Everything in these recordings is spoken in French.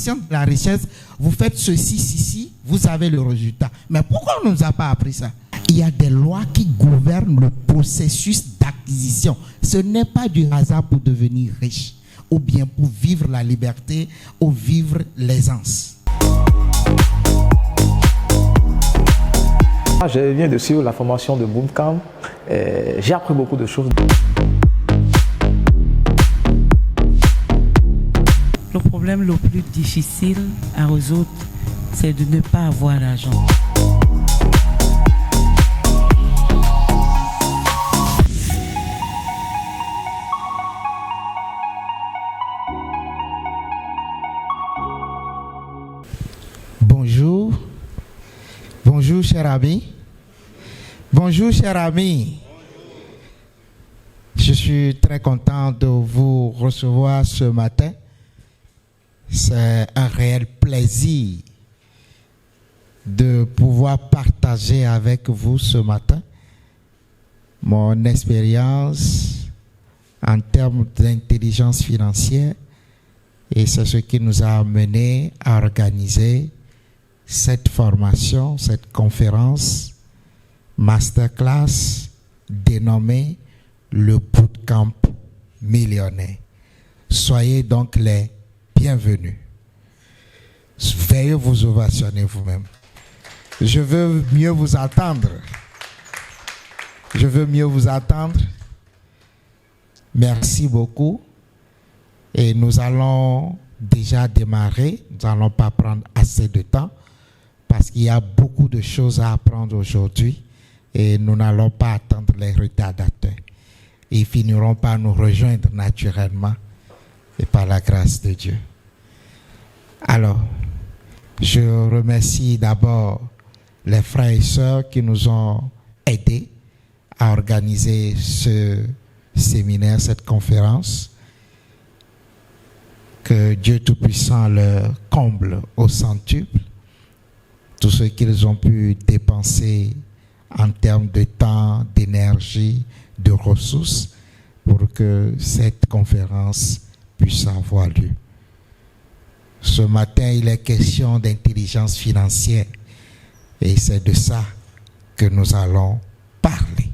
création de la richesse, vous faites ceci, vous avez le résultat. Mais pourquoi on ne nous a pas appris ça? Il y a des lois qui gouvernent le processus d'acquisition. Ce n'est pas du hasard pour devenir riche, ou bien pour vivre la liberté, ou vivre l'aisance. Je viens de suivre la formation de Bootcamp. J'ai appris beaucoup de choses. Le problème le plus difficile à résoudre, c'est de ne pas avoir d'argent. Bonjour. Bonjour, cher ami. Bonjour, cher ami. Je suis très content de vous recevoir ce matin. C'est un réel plaisir de pouvoir partager avec vous ce matin mon expérience en termes d'intelligence financière, et c'est ce qui nous a amené à organiser cette formation, cette conférence masterclass dénommée le Bootcamp millionnaire. Soyez donc les bienvenus. Veuillez vous ovationner vous-même. Je veux mieux vous attendre. Je veux mieux vous attendre. Merci beaucoup. Et nous allons déjà démarrer. Nous n'allons pas prendre assez de temps parce qu'il y a beaucoup de choses à apprendre aujourd'hui et nous n'allons pas attendre les retardataires. Ils finiront par nous rejoindre naturellement et par la grâce de Dieu. Alors, je remercie d'abord les frères et sœurs qui nous ont aidés à organiser ce séminaire, cette conférence. Que Dieu Tout-Puissant leur comble au centuple tout ce qu'ils ont pu dépenser en termes de temps, d'énergie, de ressources pour que cette conférence puisse avoir lieu. Ce matin, il est question d'intelligence financière et c'est de ça que nous allons parler.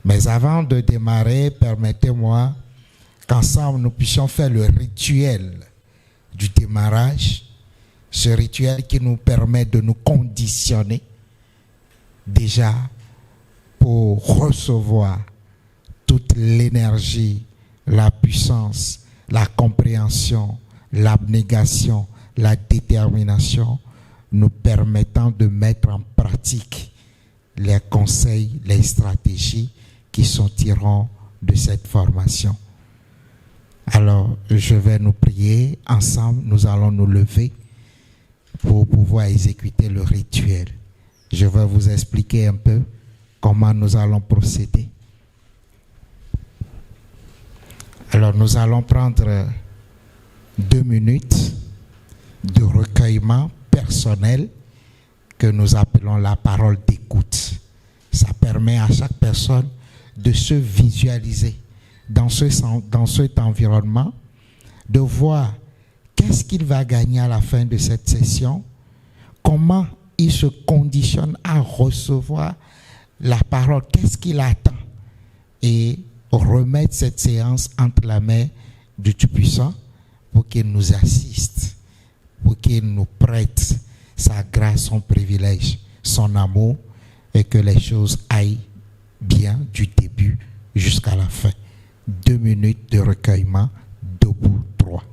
Mais avant de démarrer, permettez-moi qu'ensemble nous puissions faire le rituel du démarrage, ce rituel qui nous permet de nous conditionner déjà pour recevoir toute l'énergie, la puissance, la compréhension, l'abnégation, la détermination, nous permettant de mettre en pratique les conseils, les stratégies qui sortiront de cette formation. Alors, je vais nous prier ensemble, nous allons nous lever pour pouvoir exécuter le rituel. Je vais vous expliquer un peu comment nous allons procéder. Alors, nous allons prendre 2 minutes de recueillement personnel que nous appelons la parole d'écoute. Ça permet à chaque personne de se visualiser dans cet environnement, de voir qu'est-ce qu'il va gagner à la fin de cette session, comment il se conditionne à recevoir la parole, qu'est-ce qu'il attend, et remettre cette séance entre la main du Tout-Puissant pour qu'il nous assiste, pour qu'il nous prête sa grâce, son privilège, son amour, et que les choses aillent bien du début jusqu'à la fin. 2 minutes de recueillement, debout, droit.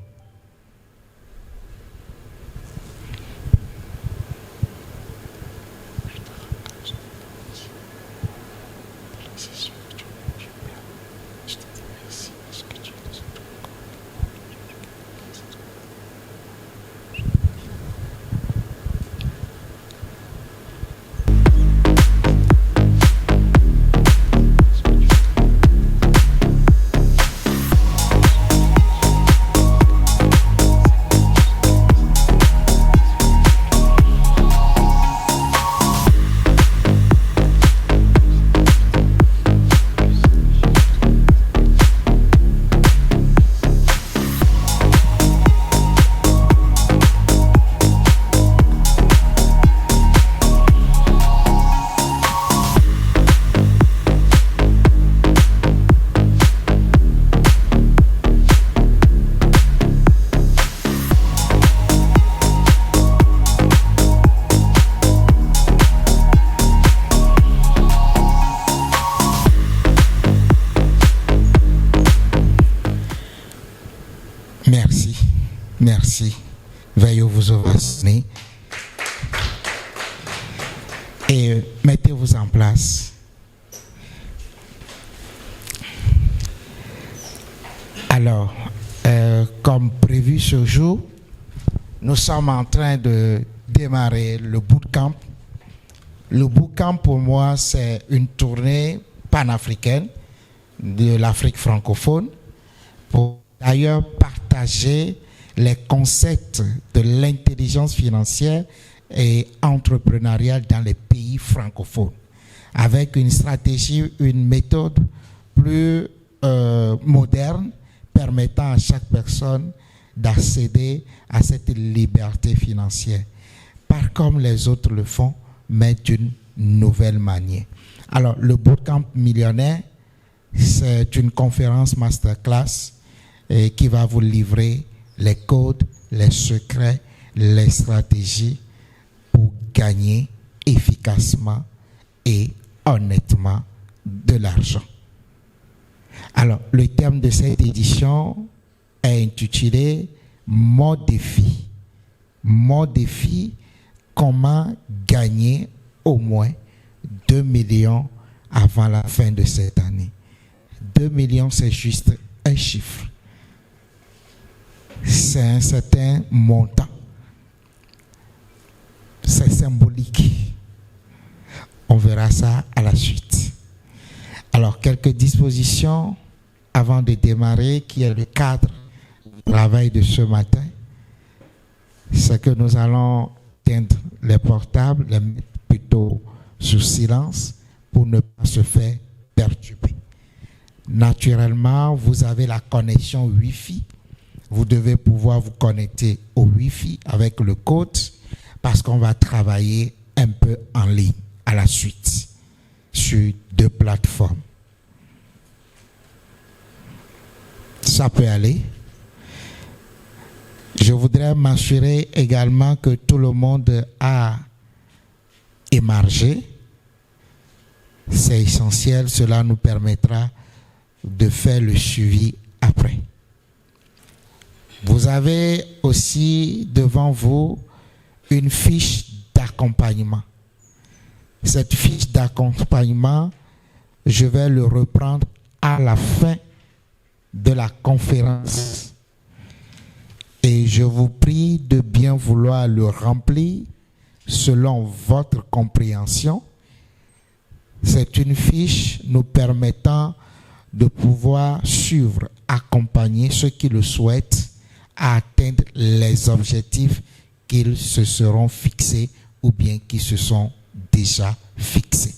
Merci. Veuillez vous ovationner. Et mettez-vous en place. Alors, comme prévu ce jour, nous sommes en train de démarrer le bootcamp. Le bootcamp, pour moi, c'est une tournée panafricaine de l'Afrique francophone pour d'ailleurs partager les concepts de l'intelligence financière et entrepreneuriale dans les pays francophones, avec une stratégie, une méthode plus moderne, permettant à chaque personne d'accéder à cette liberté financière, pas comme les autres le font, mais d'une nouvelle manière. Alors, le Bootcamp Millionnaire, c'est une conférence masterclass qui va vous livrer les codes, les secrets, les stratégies pour gagner efficacement et honnêtement de l'argent. Alors, le thème de cette édition est intitulé « Mon défi ». Mon défi, comment gagner au moins 2 millions avant la fin de cette année. 2 millions, c'est juste un chiffre. C'est un certain montant. C'est symbolique. On verra ça à la suite. Alors, quelques dispositions avant de démarrer, qui est le cadre du travail de ce matin. C'est que nous allons éteindre les portables, les mettre plutôt sous silence pour ne pas se faire perturber. Naturellement, vous avez la connexion Wi-Fi. Vous devez pouvoir vous connecter au Wi-Fi avec le code parce qu'on va travailler un peu en ligne à la suite sur 2 plateformes. Ça peut aller. Je voudrais m'assurer également que tout le monde a émargé. C'est essentiel, cela nous permettra de faire le suivi après. Vous avez aussi devant vous une fiche d'accompagnement. Cette fiche d'accompagnement, je vais le reprendre à la fin de la conférence. Et je vous prie de bien vouloir le remplir selon votre compréhension. C'est une fiche nous permettant de pouvoir suivre, accompagner ceux qui le souhaitent à atteindre les objectifs qu'ils se seront fixés ou bien qui se sont déjà fixés.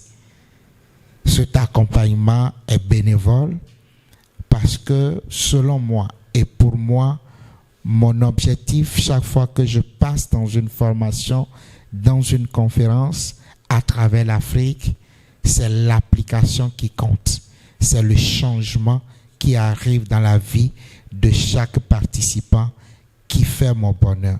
Cet accompagnement est bénévole parce que selon moi et pour moi, mon objectif chaque fois que je passe dans une formation, dans une conférence à travers l'Afrique, c'est l'application qui compte. C'est le changement qui arrive dans la vie de chaque participant qui fait mon bonheur.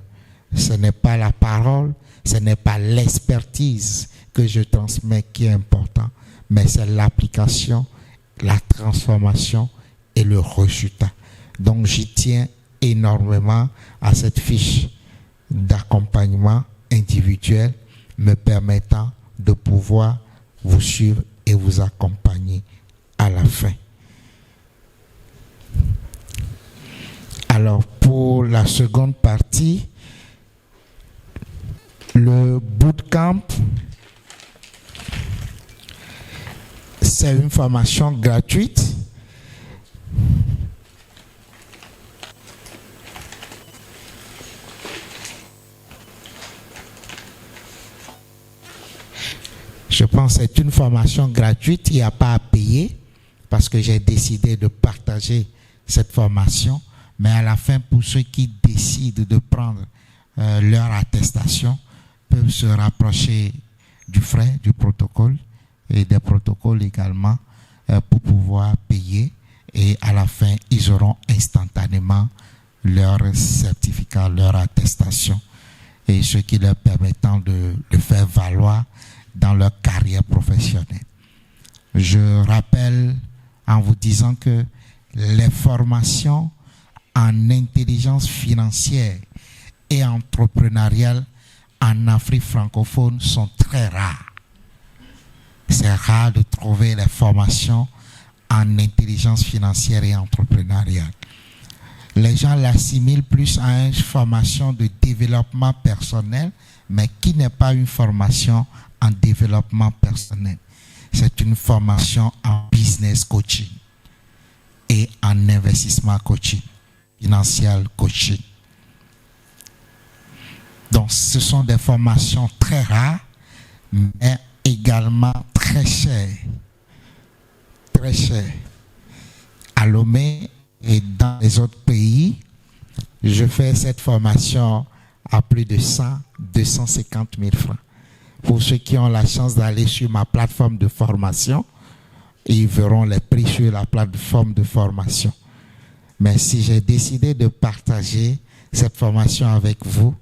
Ce n'est pas la parole, ce n'est pas l'expertise que je transmets qui est important, mais c'est l'application, la transformation et le résultat. Donc j'y tiens énormément à cette fiche d'accompagnement individuel me permettant de pouvoir vous suivre et vous accompagner à la fin. Alors, pour la seconde partie, le bootcamp, c'est une formation gratuite. Je pense que c'est une formation gratuite, il n'y a pas à payer parce que j'ai décidé de partager cette formation. Mais à la fin, pour ceux qui décident de prendre leur attestation, peuvent se rapprocher du frais, du protocole et des protocoles également pour pouvoir payer. Et à la fin, ils auront instantanément leur certificat, leur attestation et ce qui leur permettant de le faire valoir dans leur carrière professionnelle. Je rappelle en vous disant que les formations en intelligence financière et entrepreneuriale en Afrique francophone sont très rares. C'est rare de trouver les formations en intelligence financière et entrepreneuriale. Les gens l'assimilent plus à une formation de développement personnel, mais qui n'est pas une formation en développement personnel. C'est une formation en business coaching et en investissement coaching, financial coaching. Donc, ce sont des formations très rares, mais également très chères. Très chères. À Lomé et dans les autres pays, je fais cette formation à plus de 250 000 francs. Pour ceux qui ont la chance d'aller sur ma plateforme de formation, ils verront les prix sur la plateforme de formation. Mais si j'ai décidé de partager cette formation avec vous,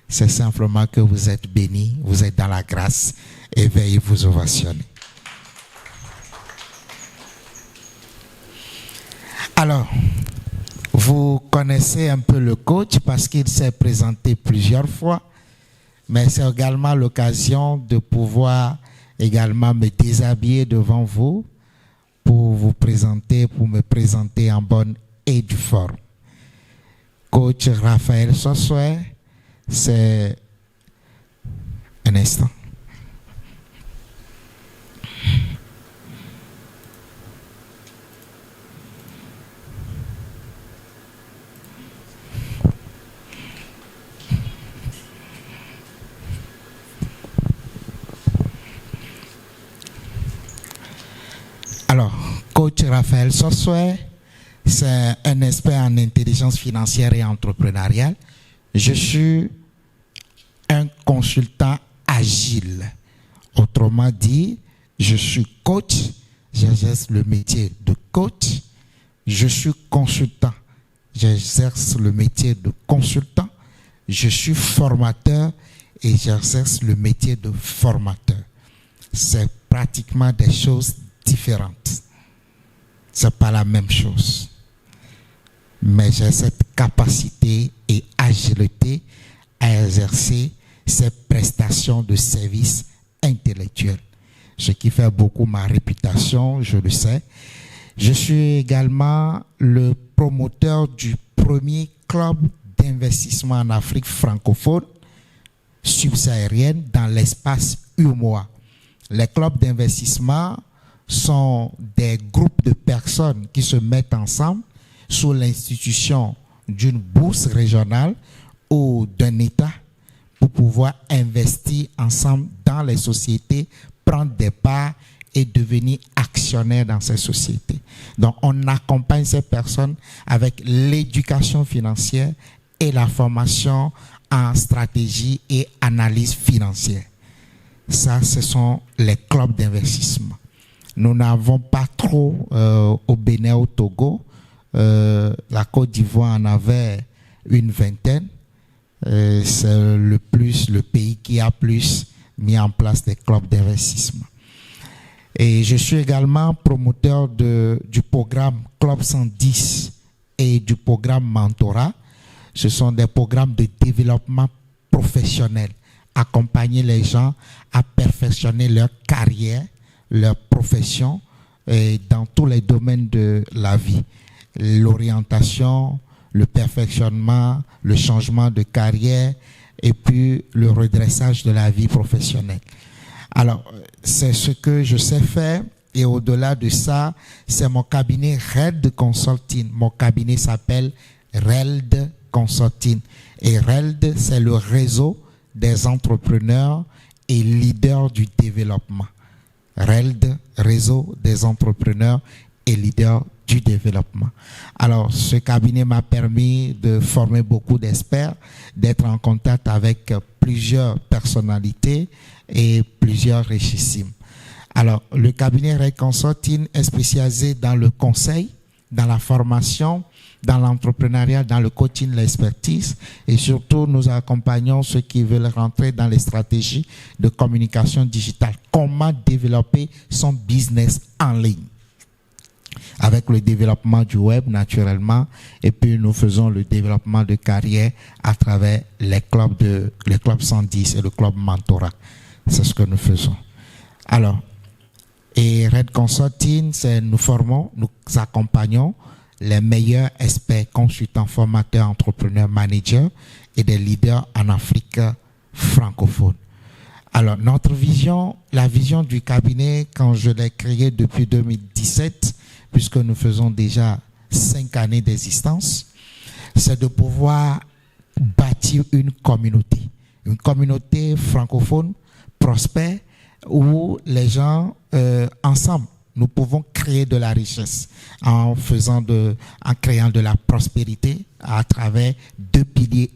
c'est simplement que vous êtes bénis, vous êtes dans la grâce et veuillez vous ovationner. Alors, vous connaissez un peu le coach parce qu'il s'est présenté plusieurs fois, mais c'est également l'occasion de pouvoir également me déshabiller devant vous pour vous présenter, pour me présenter en bonne et due forme. Coach Raphaël Sossoé, c'est un instant. Alors, coach Raphaël Sossoé, c'est un expert en intelligence financière et entrepreneuriale. Je suis un consultant agile. Autrement dit, je suis coach, j'exerce le métier de coach. Je suis consultant, j'exerce le métier de consultant. Je suis formateur et j'exerce le métier de formateur. C'est pratiquement des choses différentes. C'est pas la même chose. Mais j'ai cette capacité et agilité à exercer ces prestations de services intellectuels. Ce qui fait beaucoup ma réputation, je le sais. Je suis également le promoteur du premier club d'investissement en Afrique francophone subsaharienne dans l'espace UMOA. Les clubs d'investissement sont des groupes de personnes qui se mettent ensemble sous l'institution d'une bourse régionale ou d'un État pour pouvoir investir ensemble dans les sociétés, prendre des parts et devenir actionnaire dans ces sociétés. Donc, on accompagne ces personnes avec l'éducation financière et la formation en stratégie et analyse financière. Ça, ce sont les clubs d'investissement. Nous n'avons pas trop au Bénin, au Togo. La Côte d'Ivoire en avait une vingtaine. C'est le pays qui a plus mis en place des clubs d'investissement. Et je suis également promoteur du programme Club 110 et du programme Mentorat. Ce sont des programmes de développement professionnel. Accompagner les gens à perfectionner leur carrière, leur profession dans tous les domaines de la vie. L'orientation, le perfectionnement, le changement de carrière et puis le redressage de la vie professionnelle. Alors, c'est ce que je sais faire et au-delà de ça, c'est mon cabinet RELD Consulting. Mon cabinet s'appelle RELD Consulting. Et RELD, c'est le réseau des entrepreneurs et leaders du développement. RELD, réseau des entrepreneurs et leaders du développement. Alors, ce cabinet m'a permis de former beaucoup d'experts, d'être en contact avec plusieurs personnalités et plusieurs richissimes. Alors, le cabinet RELD Consulting est spécialisé dans le conseil, dans la formation, dans l'entrepreneuriat, dans le coaching, l'expertise et surtout nous accompagnons ceux qui veulent rentrer dans les stratégies de communication digitale. Comment développer son business en ligne. avec le développement du web naturellement, et puis nous faisons le développement de carrière à travers les clubs 110 et le club Mentorat. C'est ce que nous faisons. Alors, et Red Consulting, c'est nous formons, nous accompagnons les meilleurs experts, consultants, formateurs, entrepreneurs, managers et des leaders en Afrique francophone. Alors, notre vision, la vision du cabinet, quand je l'ai créé depuis 2017, puisque nous faisons déjà 5 années d'existence, c'est de pouvoir bâtir une communauté francophone prospère où les gens, ensemble, nous pouvons créer de la richesse en créant de la prospérité à travers 2 piliers